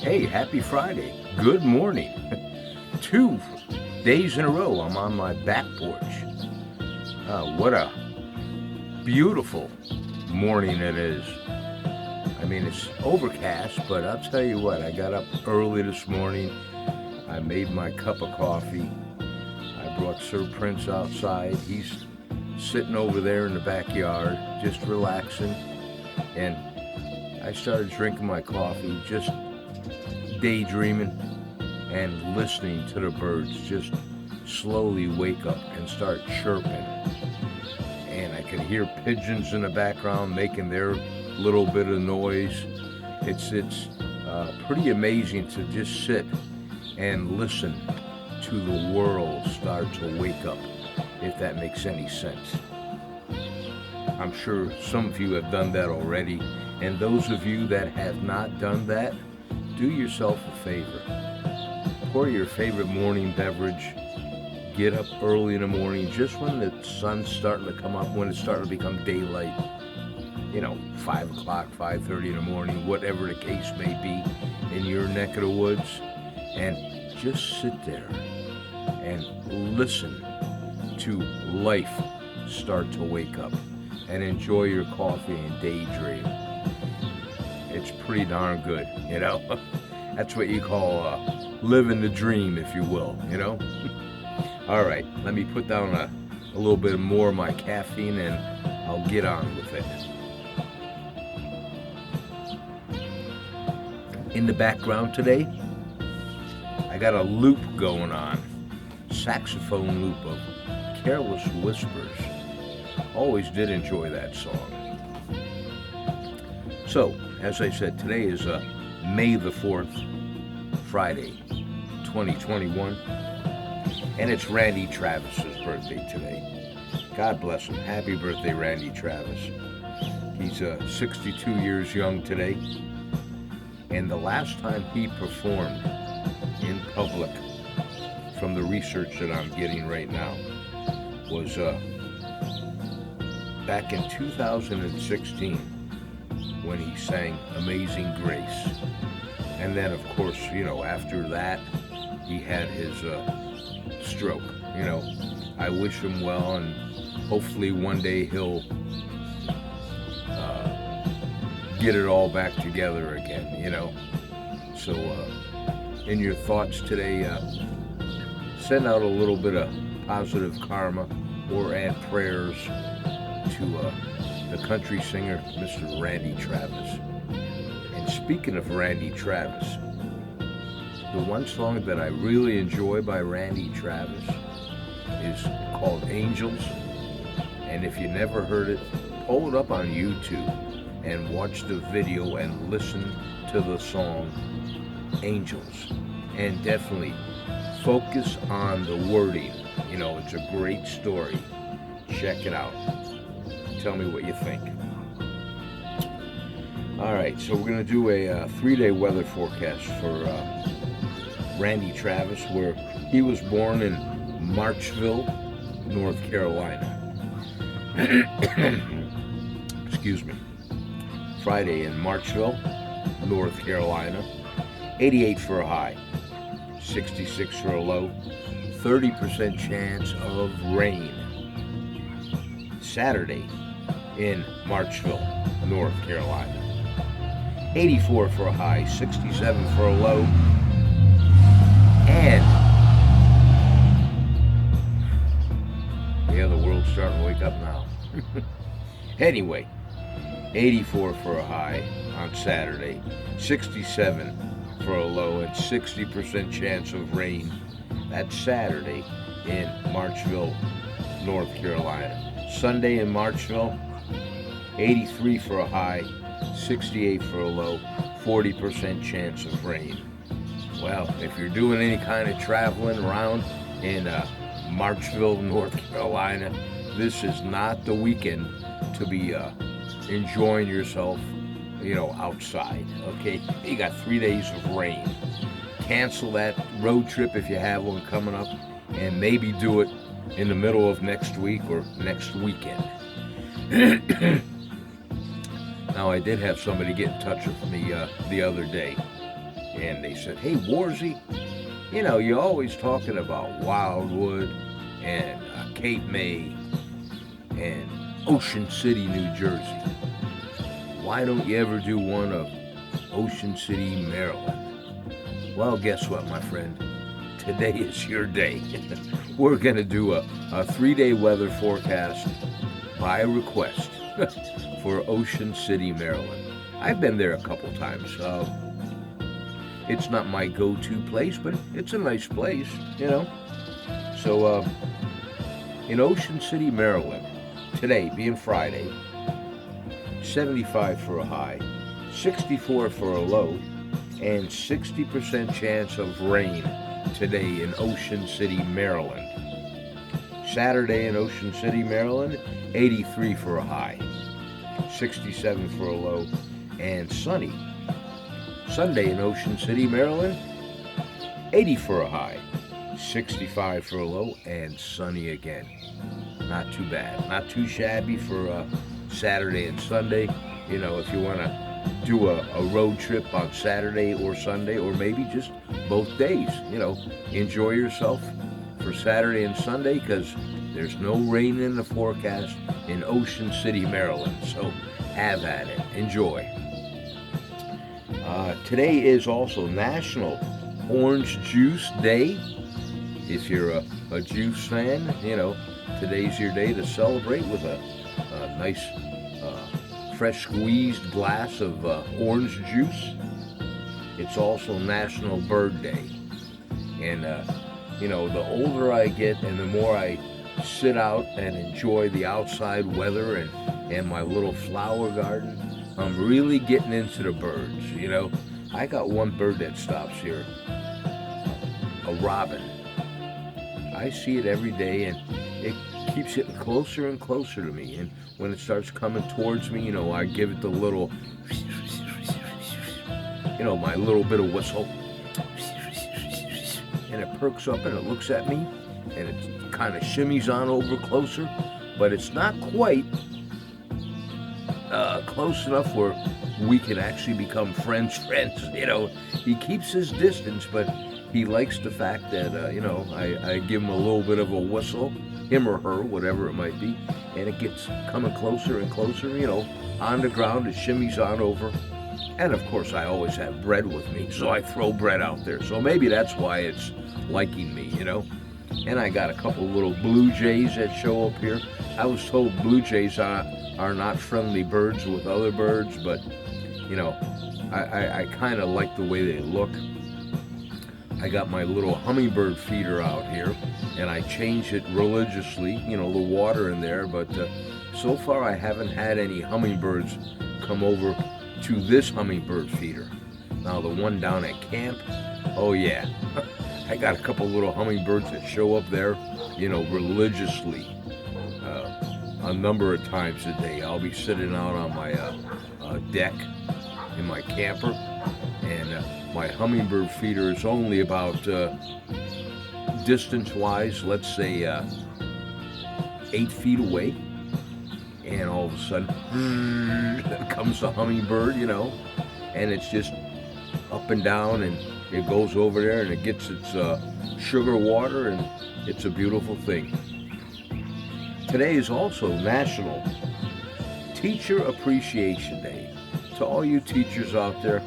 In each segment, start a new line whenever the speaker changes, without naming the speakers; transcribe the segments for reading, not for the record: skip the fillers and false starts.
Hey, happy Friday. Good morning. 2 days in a row I'm on my back porch. What a beautiful morning it is. I mean, it's overcast, but I'll tell you what, I got up early this morning. I made my cup of coffee. I brought Sir Prince outside. He's sitting over there in the backyard, just relaxing. And I started drinking my coffee, just daydreaming and listening to the birds just slowly wake up and start chirping. And I could hear pigeons in the background making their little bit of noise. It's pretty amazing to just sit and listen to the world start to wake up, if that makes any sense. I'm sure some of you have done that already, and those of you that have not done that, do yourself a favor. Pour your favorite morning beverage. Get up early in the morning, just when the sun's starting to come up, when it's starting to become daylight. 5 o'clock, 5:30 in the morning, whatever the case may be in your neck of the woods. And just sit there and listen to life start to wake up and enjoy your coffee and daydream. It's pretty darn good, That's what you call living the dream, if you will, All right, let me put down a little bit more of my caffeine and I'll get on with it. In the background today, I got a loop going on, saxophone loop of Careless Whispers. Always did enjoy that song. So, as I said, today is May the 4th, Friday, 2021, and it's Randy Travis's birthday today. God bless him. Happy birthday, Randy Travis. He's 62 years young today, and the last time he performed in public, from the research that I'm getting right now, was back in 2016 when he sang Amazing Grace. And then, of course, after that, he had his stroke. I wish him well, and hopefully one day he'll get it all back together again, So, in your thoughts today, send out a little bit of positive karma or add prayers to the country singer, Mr. Randy Travis. And speaking of Randy Travis, the one song that I really enjoy by Randy Travis is called Angels. And if you never heard it, pull it up on YouTube and watch the video and listen to the song Angels. And definitely focus on the wording. It's a great story. Check it out. Tell me what you think. All right, so we're going to do a 3-day weather forecast for Randy Travis, where he was born in Marchville, North Carolina. Excuse me. Friday in Marchville, North Carolina. 88 for a high, 66 for a low, 30% chance of rain. Saturday in Marchville, North Carolina. 84 for a high, 67 for a low, and the world's starting to wake up now. Anyway, 84 for a high on Saturday, 67 for a low, and 60% chance of rain. That's Saturday in Marchville, North Carolina. Sunday in Marchville, 83 for a high, 68 for a low, 40% chance of rain. Well, if you're doing any kind of traveling around in Marchville, North Carolina, this is not the weekend to be enjoying yourself, outside, okay? You got 3 days of rain. Cancel that road trip if you have one coming up, and maybe do it in the middle of next week or next weekend. Now, I did have somebody get in touch with me the other day, and they said, "Hey, Warzy, you're always talking about Wildwood and Cape May and Ocean City, New Jersey. Why don't you ever do one of Ocean City, Maryland?" Well, guess what, my friend? Today is your day. We're going to do a 3-day weather forecast by request for Ocean City, Maryland. I've been there a couple times. It's not my go-to place, but it's a nice place, So, in Ocean City, Maryland, today being Friday, 75 for a high, 64 for a low, and 60% chance of rain today in Ocean City, Maryland. Saturday in Ocean City, Maryland, 83 for a high, 67 for a low, and sunny. Sunday in Ocean City, Maryland, 80 for a high, 65 for a low, and sunny again. Not too bad. Not too shabby for Saturday and Sunday. If you want to do a road trip on Saturday or Sunday, or maybe just both days, enjoy yourself for Saturday and Sunday, because there's no rain in the forecast in Ocean City, Maryland. So have at it. Enjoy. Today is also National Orange Juice Day. If you're a juice fan, today's your day to celebrate with a nice fresh squeezed glass of orange juice. It's also National Bird Day. And, the older I get and the more I sit out and enjoy the outside weather and my little flower garden, I'm really getting into the birds, I got one bird that stops here, a robin. I see it every day, and it keeps getting closer and closer to me. And when it starts coming towards me, I give it the little, my little bit of whistle. And it perks up and it looks at me, and it kind of shimmies on over closer, but it's not quite close enough where we can actually become friends. He keeps his distance, but he likes the fact that, I give him a little bit of a whistle, him or her, whatever it might be, and it gets coming closer and closer, on the ground, it shimmies on over. And of course, I always have bread with me, so I throw bread out there. So maybe that's why it's liking me, And I got a couple little blue jays that show up here. I was told blue jays are not friendly birds with other birds, but, I kind of like the way they look. I got my little hummingbird feeder out here, and I change it religiously, the water in there, but so far I haven't had any hummingbirds come over to this hummingbird feeder. Now the one down at camp, oh yeah, I got a couple little hummingbirds that show up there, religiously, a number of times a day. I'll be sitting out on my deck in my camper, and my hummingbird feeder is only about, distance-wise, let's say 8 feet away, and all of a sudden, comes the hummingbird, and it's just up and down, and it goes over there, and it gets its sugar water, and it's a beautiful thing. Today is also National Teacher Appreciation Day. To all you teachers out there,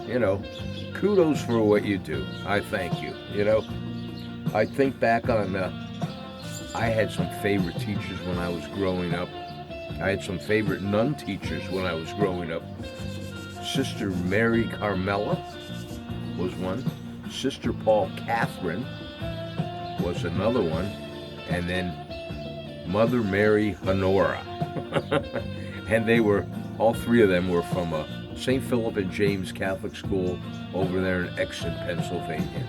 kudos for what you do. I thank you, I think back on, I had some favorite teachers when I was growing up. I had some favorite nun teachers when I was growing up. Sister Mary Carmela was one. Sister Paul Catherine was another one. And then Mother Mary Honora. And all three of them were from St. Philip and James Catholic School over there in Exton, Pennsylvania.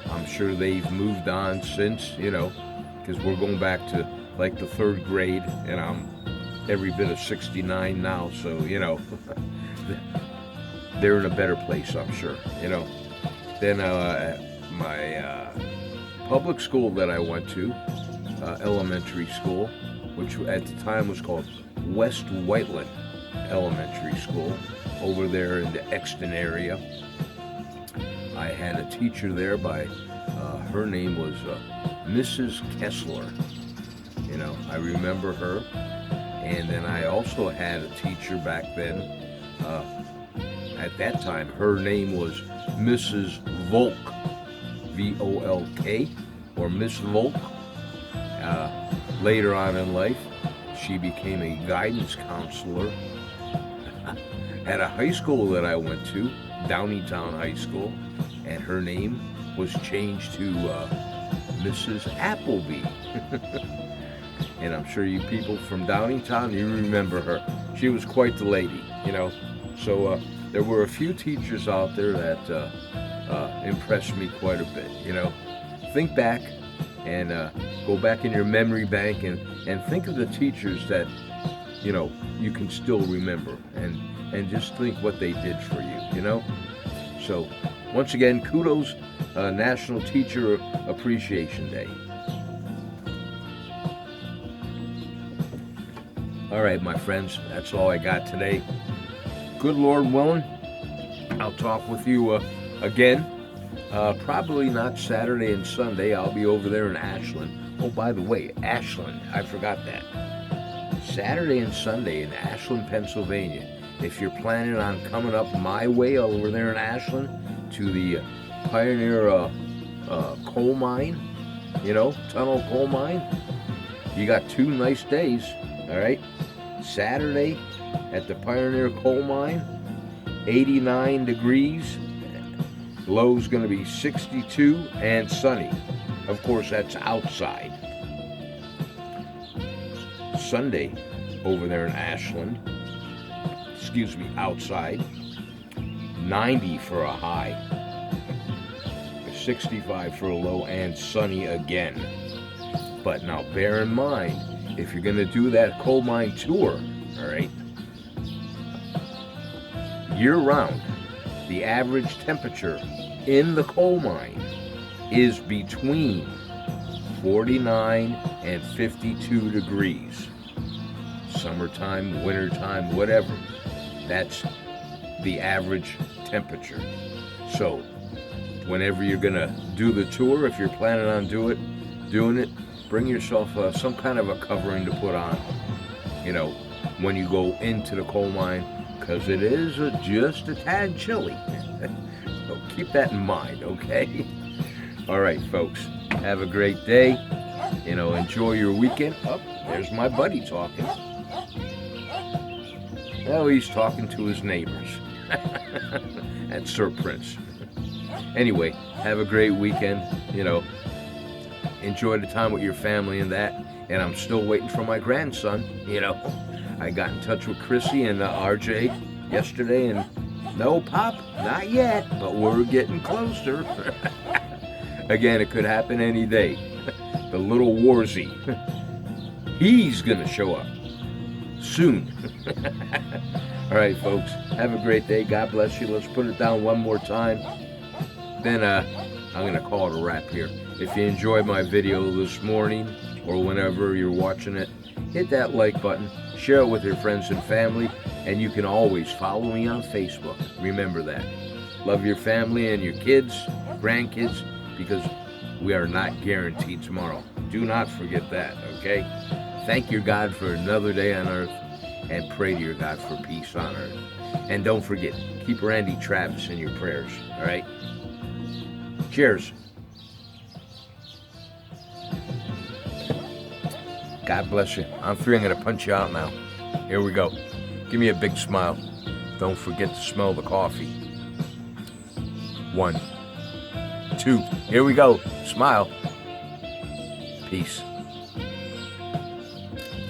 I'm sure they've moved on since, because we're going back to like the 3rd grade, and I'm every bit of 69 now, so, they're in a better place, I'm sure, Then my public school that I went to, elementary school, which at the time was called West Whiteland Elementary School, over there in the Exton area. I had a teacher there by, her name was Mrs. Kessler. You know, I remember her. And then I also had a teacher back then. At that time, her name was Mrs. Volk, V-O-L-K, or Miss Volk. Later on in life, she became a guidance counselor at a high school that I went to, Downingtown High School, and her name was changed to Mrs. Appleby. And I'm sure you people from Downingtown, you remember her. She was quite the lady, you know. So there were a few teachers out there that impressed me quite a bit, you know. Think back and go back in your memory bank and think of the teachers that, you know, you can still remember, and just think what they did for you, you know. So once again, kudos, National Teacher Appreciation Day. All right, my friends, that's all I got today. Good Lord willing, I'll talk with you again. Probably not Saturday and Sunday. I'll be over there in Ashland. Oh, by the way, Ashland, I forgot that. Saturday and Sunday in Ashland, Pennsylvania. If you're planning on coming up my way over there in Ashland to the Pioneer coal mine, you know, tunnel coal mine, you got 2 nice days, all right? Saturday at the Pioneer coal mine, 89 degrees. Low's going to be 62 and sunny. Of course, that's outside. Sunday over there in Ashland, outside, 90 for a high, 65 for a low, and sunny again. But now bear in mind, if you're going to do that coal mine tour, all right, year-round, the average temperature in the coal mine is between 49 and 52 degrees. Summertime, wintertime, whatever. That's the average temperature. So, whenever you're going to do the tour, if you're planning on doing it, bring yourself some kind of a covering to put on, you know, when you go into the coal mine, because it is just a tad chilly. So keep that in mind, okay? All right, folks, have a great day. You know, enjoy your weekend. Oh, there's my buddy talking. Oh, he's talking to his neighbors. That's Sir Prince. Anyway, have a great weekend. You know, enjoy the time with your family and that. And I'm still waiting for my grandson. You know, I got in touch with Chrissy and RJ yesterday, and no, Pop, not yet, but we're getting closer. Again, it could happen any day. The little Warzy, he's gonna show up soon. All right, folks, have a great day. God bless you. Let's put it down one more time. Then I'm gonna call it a wrap here. If you enjoyed my video this morning or whenever you're watching it, hit that like button, share it with your friends and family, and you can always follow me on Facebook. Remember that. Love your family and your kids, grandkids, because we are not guaranteed tomorrow. Do not forget that, okay? Thank your God for another day on earth, and pray to your God for peace on earth. And don't forget, keep Randy Travis in your prayers, all right? Cheers. God bless you. On 3, I'm going to punch you out now. Here we go. Give me a big smile. Don't forget to smell the coffee. 1, 2. Here we go. Smile. Peace.